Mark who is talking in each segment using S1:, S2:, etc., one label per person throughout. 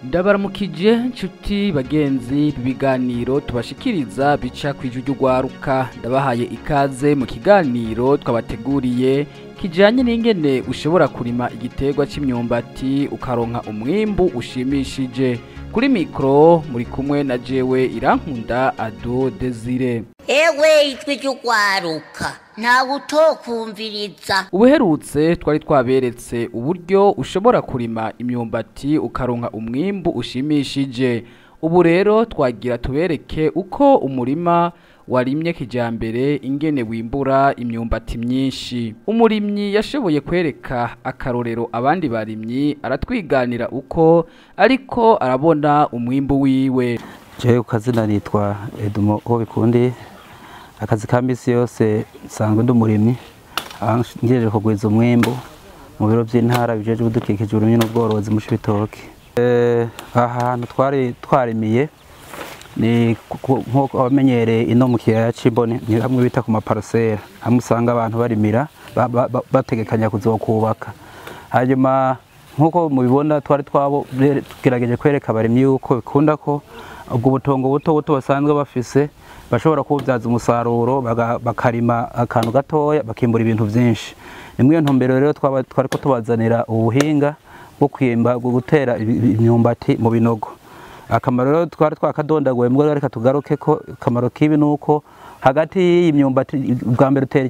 S1: Ndabaramukije nshuti bagenzi bibiganiro tubashikiriza bica kwijwi ry'ugwaruka ndabahaye ikaze mu kiganiro twabateguriye kijanye n'ingene ushobora kurima igiterwa c'imyumbati ukaronka umwimbu ushimishije. Kuri mikro muri kumwe na jewe Irankunda Ado Desire.
S2: Ewe ijwi ry'ugwaruka ntawe utokumviriza.
S1: Ubuherutse twari twaberetse uburyo ushobora kurima imyumbati ukaronka umwimbu ushimishije. Ubu rero twagira tubereke uko umurima warimye kijambere ingene wimbura imyumbati myinshi. Umurimyi yashoboye kwereka akarorero abandi barimyi aratwiganira uko ariko arabona umwimbu wiwe.
S3: Jewe kazina nitwa Edumo Hobikundi. Akazi ka misi yose nsanzwe ndi umurimyi ngejeje kugwiza umwimbu mu biro by'intara bijeje udukikije urumye n'ubworozi mu Cibitoke. Ahantu twarimiye ni nko abamenyereye ino mu kiyaya c'Imbone ni hamwe bita ku maparcelle hamwe usanga abantu barimira bategekanya kuzokubaka. Hanyuma nkuko mubibona twari tugerageje kwereka abarimyi yuko bikunda ko ubwo butongo buto basanzwe bafise bashobora kubyaza umusaruro bakarima akantu gatoya bakimbura ibintu byinshi. Nimwe ntumbero rero twariko tubazanira ubuhinga bwo kwimba gutera imyumbati mu binogo. Akamaro rero twari twakadondaguye mbwo reka tugaruke ko akamaro kibi nuko hagati y'imyumbati bwa mbere utera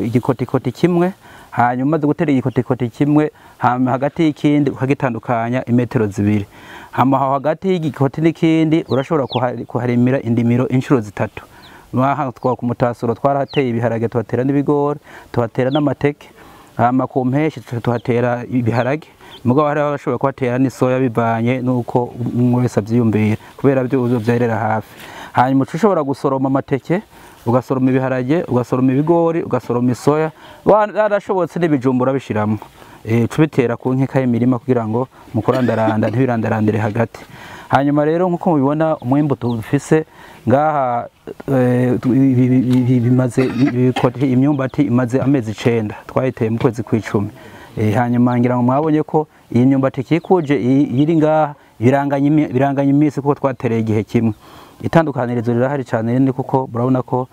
S3: igikotikoti kimwe hanyuma gutera igikotikoti kimwe hagati y'ikindi ukagitandukanya imetero 2. Hama hagati y'igikoti n'ikindi urashobora kuharimira indimiro inshuro 3. Mwaha kumutaasuro twarahateye ibiharage tuhatera n'ibigori tuhatera n'amateke. Hama ku mpeshi tuhatera ibiharage mugabo hari abashobora kuhatera n'isoya bivanye nuko umwe wese avyiyumvira kubera byo byerera hafi. Hanyuma ushobora gusoroma amateke ugasoroma ibiharage ugasoroma ibigori ugasoroma isoya warashobotse n'ibijumbura bishiramo tubitera ku nkeka y'imirima kugira ngo mukurandaranda ntibirandarandire hagati. Hanyuma rero nkuko mubibona umwimbu tufise ngaha bimaze imyumbati imaze amezi 9 twayiteye mu kwezi kw'icumi. Hanyuma ngira ngo mwabonye ko iyi myumbati kikuje iri ngaha biranganye imisi kuko twatereye igihe kimwe. Itandukanirizo rirahari cyane ni kuko murabona ko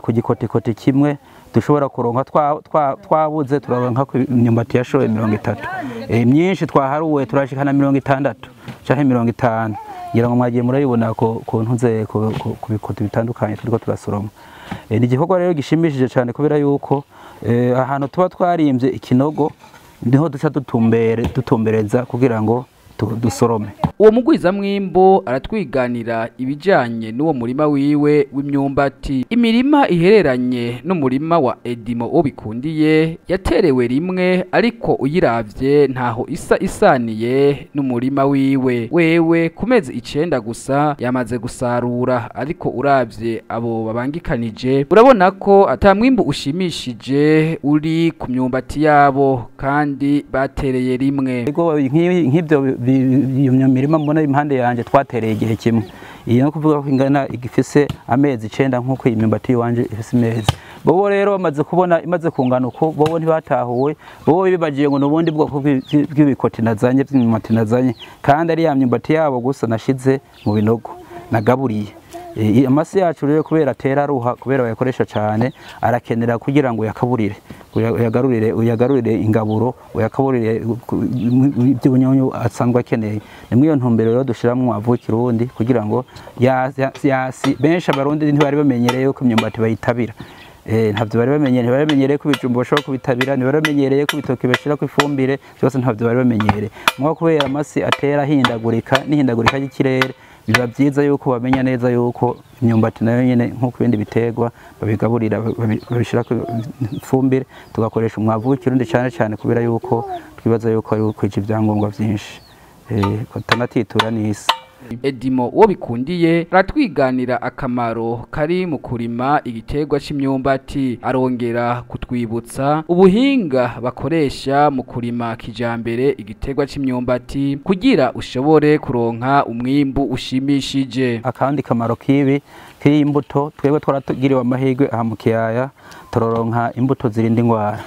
S3: ku gikotikoti kimwe dushobora kuronka twabuze turaronka ko imyumbati yashoye 30. Myinshi twaharuwe turashikana 60 canke 50. Ngira ngo mwagiye murayibona ko ntuze ku bikoti bitandukanye turiko turasoroma. Ni igikorwa rero gishimishije cyane kubera yuko ahantu tuba twarimvye ikinogo niho duca dutumbereza kugira ngo dusorome.
S1: Uwo mugwiza mwimbo aratwiganira ibijanye n'uwo murima wiwe w'imyumbati. Imirima ihereranye n'umurima wa Edimo Obikundiye yaterewe rimwe ariko uyiravye ntaho isaniye n'umurima wiwe. Wewe ku mezi 9 gusa yamaze gusarura ariko uravye abo babangikanije urabona ko ata mwimbu ushimishije uri ku myumbati yabo kandi batereye rimwe.
S3: Nk'ibyo iyo mirima mbona impande yanje twatereye igihe kimwe. Iyo no kuvuga ko ingana igifise amezi 9 nkuko imyumbati wanje ifise imezi. Bobo rero bamaze kubona imaze kungana uko bobo ntibatahuwe bobo bibagiye ngo nubundi bwoko bw'ibikoti nazanye by'imyumbati nazanye kandi ari ya myumbati yabo gusa nashize mu binogo nagaburiye. Amasi yacu rero kubera atera ruha kubera bayakoresha cyane arakenera kugira ngo yakaburire uyagarurire ingaburo uyakaburire by'ubunyonyo asanzwe akeneye. Nimwe iyo ntumbero rero dushiramwe avu Kirundi kugira ngo yasi benshi abarundi ntibari bamenyereye ko imyumbati bayitabira. Ntabyo bari bamenyereye ko ibijumbo bashobora kubitabira ntibari bamenyereye ko bitoke bashira ku ifumbire byose ntabyo bari bamenyereye. Mwa kubera amasi atera hindagurika y'ikirere biba byiza yuko bamenya neza yuko imyumbati nayo nyene nkuko ibindi biterwa babigaburira babishira ku ifumbire tugakoresha umwavu w'ikirundi cyane kubera yuko twibaza yuko ari ukwije ibyangombwa byinshi tanatitura n'isi.
S1: Edimo Obikundiye aratwiganira akamaro kari mu kurima igiterwa c'imyumbati arongera kutwibutsa ubuhinga bakoresha mu kurima kijambere igiterwa c'imyumbati kugira ushobore kuronka umwimbu ushimishije.
S3: Akandi kamaro kibi imbuto twebwe twaratugiriwe amahirwe aha mu kiyaya tororonka imbuto zirinda ingwara.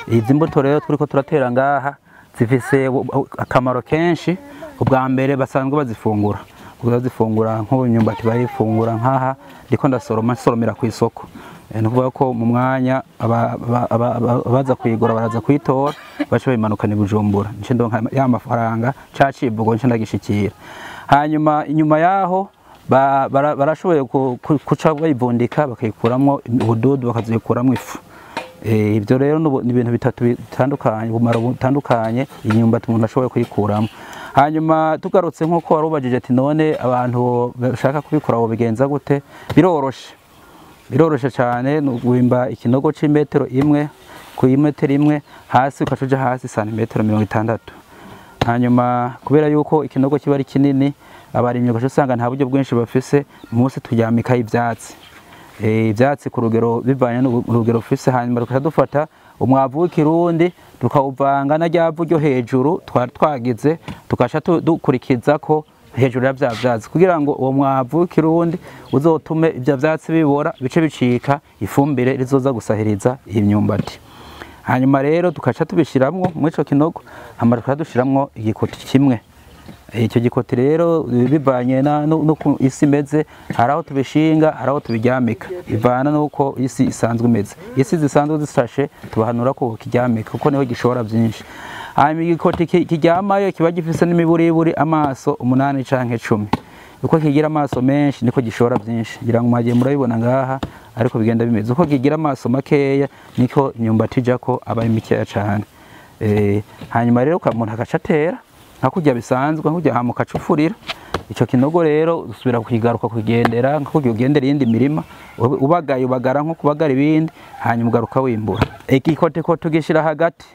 S3: Izi mbuto rero turiko turatera ngaha zifise akamaro kenshi. Ubwa mbere basanzwe bazifungura nk'imyumbati bayifungura nkaha ndiko ndasoromera ku isoko, ni ukuvuga ko mu mwanya abaza kuyigura baraza kuyitora baca bayimanukana i Bujumbura, nce ndonka ya mafaranga ca civugo nce ndagishikira. Hanyuma inyuma yaho barashoboye kuca bayivundika bakayikuramwo ubududu bakazikuramwo ifu. Ibyo rero ni ibintu bitatu bitandukanye, ubumaro butandukanye imyumbati umuntu ashoboye kuyikuramo. Hanyuma tugarutse nk'uko warubajije ati none abantu bashaka kubikora bo bigenza gute, biroroshe cyane. Wimba ikinogo c'imetero imwe ku imetero imwe, hasi ukacuja hasi santimetero 60. Hanyuma kubera yuko ikinogo kiba ari kinini, abarimyi ugaca usanga nta buryo bwinshi bafise, munsi turyamika ivyatsi, ivyatsi ku rugero bivanye n'urugero ufise. Hanyuma tukaca dufata umwavu w'ikirundi tukawuvanga na ryavu ryo hejuru twagize, tukaca dukurikiza ko hejuru ya vyatsi kugira ngo uwo mwavu w'ikirundi uzotume ivyo vyatsi bibora bice bicika ifumbire rizoza gusahiriza imyumbati. Hanyuma rero tukaca tubishiramwo muri ico kinogo, hama tukadushiramwo igikoti kimwe. Icyo gikoti rero bivanye nuko isi imeze, haraho tubishinga haraho tubiryamika, ivana nuko isi isanzwe imeze. Isi zisanzwe zisashe tubahanura ko kiryamika kuko niho gishobora byinshi. Hanyuma igikoti kiryamayo kiba gifise n'imiburiburi amaso 8 canke 10. Uko kigira amaso menshi niko gishobora byinshi, ngira ngo mwagiye murabibona ngaha ariko bigenda bimeze. Uko kigira amaso makeya niko imyumbati ijako aba mikeya cyane. Hanyuma rero umuntu akacatera nkakujya bisanzwe, nkujya hamuka cufurira ico kinogo. Rero usubira kukigaruka kugendera nk'uko ugendera iyindi mirima, ubagara nko kubagara ibindi, hanyuma ugaruka wimbura. Igikote ko tugishira hagati,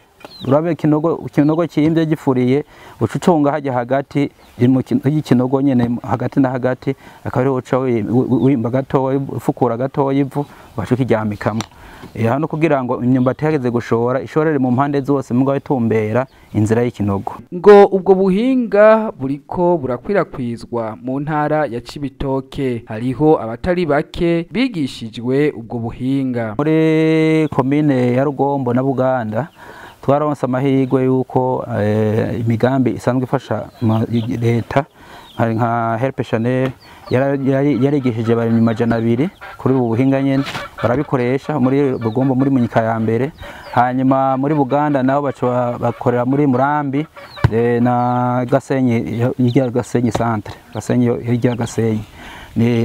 S3: urabe ikinogo kimbye gifuriye, ucucunga hajya hagati y'ikinogo nyene hagati na hagati, akabari uca wimba gatoya ufukura gatoya ivu wacukiryamikamo. Hano kugira ngo imyumbati hageze gushora ishorere mu mpande zose mugabo itumbera inzira y'ikinogo.
S1: Ngo ubwo buhinga buriko burakwirakwizwa mu ntara ya Cibitoke, hariho abatari bake bigishijwe ubwo buhinga.
S3: Muri komine ya Rugombo na Buganda twaronse amahirwe yuko imigambi isanzwe ifasha leta nka Help Channel yarigishije abarimyi 200 kuri ubu buhinga nyene barabikoresha muri Rugombo muri Munyika ya mbere. Hanyuma muri Buganda nabo bakorera muri Murambi na Gasenyi, hirya Gasenyi centre, Gasenyi hirya Gasenyi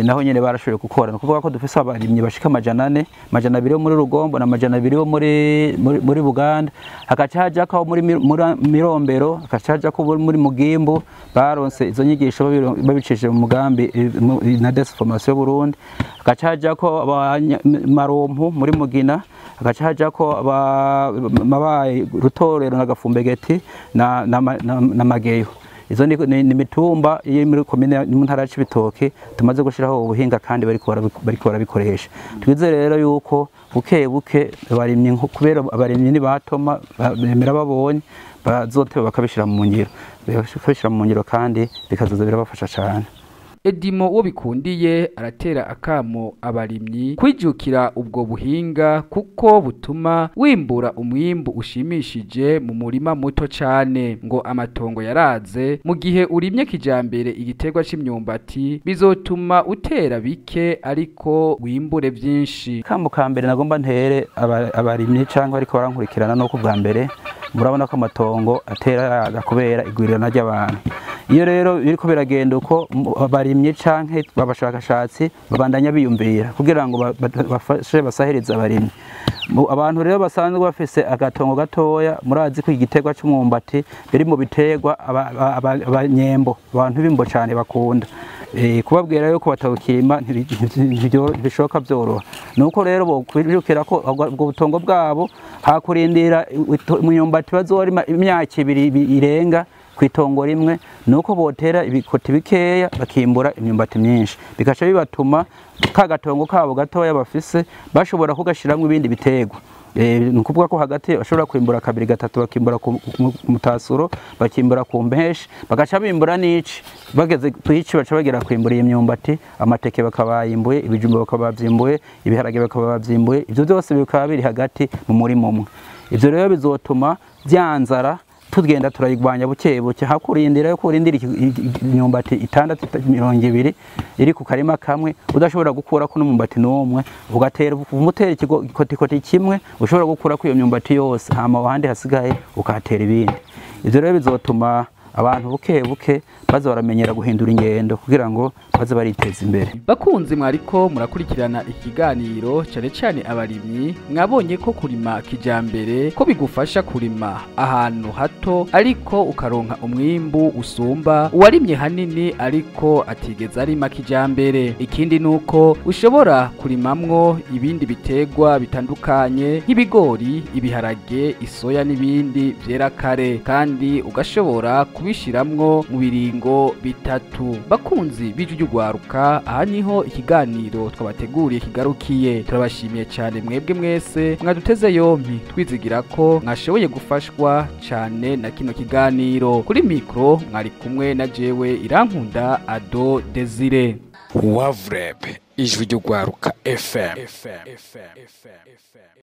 S3: naho nyene barashoboye gukora. Nukuvuga ko dufise abarimyi bashika 400 200 muri Rugombo na 200 muri Buganda, hakaca hajako muri Mirombero, hakaca hajako muri Mugimbo. Baronse izo nyigisho babicishije mu mugambi na Transformation Burundi, hakaca hajako Marompu muri Mugina, hakaca hajako mabaye Rutorero na Gafumbegeti na Mageyo. Izo ni mitumba iri muri komine mu ntara ya Cibitoke tumaze gushiraho ubuhinga kandi bariko barabikoresha. Twize rero yuko buke abarimyi kubera abarimyi ni batoma bemera babonye bazoteba bakabishira mu ngiro kandi bikazoza birabafasha cyane.
S1: Edimo uwo bikundiye aratera akamo abarimyi kwijukira ubwo buhinga kuko butuma wimbura umwimbu ushimishije mu murima muto cyane. Ngo amatongo yaraze mu gihe urimye kijambere igiterwa c'imyumbati bizotuma utera bike ariko wimbure byinshi.
S3: Kamo kambere nagomba ntere abarimyi cyangwa ariko barankurikirana no kubwa mbere, murabona ko amatongo atera kubera igwirirana ry'abantu. Iyo rero biriko biragenda uko abarimyi canke babashakashatsi babandanya biyumvira kugira ngo bafashe basahiriza abarimyi. Abantu rero basanzwe bafise agatongo gatoya, murazi ko igiterwa c'umwumbati biri mu biterwa abanyembo, abantu b'imbo cyane bakunda. Kubabwira yuko batawukima ntibishoboka byoroha. Nuko rero bo kwijukira ko ubwo butongo bwabo hakurindira imyumbati bazorima imyaka 2 irenga kwitongo rimwe, nuko botera ibikoti bikeya bakimbura imyumbati myinshi, bikaca bibatuma kagatongo kabo gatoya bafise bashobora kugashiramwe ibindi biterwa. Nukuvuga ko hagati bashobora kwimbura 2-3 bakimbura ku mutasuro, bakimbura ku mbeshi, bagaca bimbura n'ici, bageze kwici baca bagera kwimbura imyumbati, amateke bakabayimbuye, ibijumba bakabavyimbuye, ibiharage bakabavyimbuye. Ivyo byose bikaba biri hagati mu murimo umwe. Ivyo rero bizotuma byanzara tugenda turayigwanya buke buke hakurindira yo kurindira imyumbati 620 iri ku karima kamwe udashobora gukura ko n'umumbati n'umwe ugatera umutera ikikotikoti kimwe ushobora gukura ko iyo myumbati yose hama wahandi hasigaye ukatera ibindi. Ivyo rero bizotuma abantu buke buke baza baramenyera guhindura ingendo kugira ngo baze bariteza imbere.
S1: Bakunzi mwariko murakurikirana ikiganiro cyane cyane abarimyi, mwabonye ko kurima kijambere ko bigufasha kurima ahantu hato ariko ukaronka umwimbu usumba uwarimye hanini ariko atigeze arima kijambere. Ikindi nuko ushobora kurimamwo ibindi bitegwa bitandukanye nk'ibigori, ibiharage, isoya n'ibindi vyera kare kandi ugashobora kubishiramwo mu biringo bitatu. Bakunzi b'ijwi ry'ugwaruka, aha niho ikiganiro twabateguriye kigarukiye. Turabashimiye cyane mwebwe mwese mwaduteze yompi, twizigira ko mwashoboye gufashwa cyane na kino kiganiro. Kuri mikro mwari kumwe na jewe Irankunda Ado Desire.
S4: Wavreb ijwi ry'ugwaruka FM.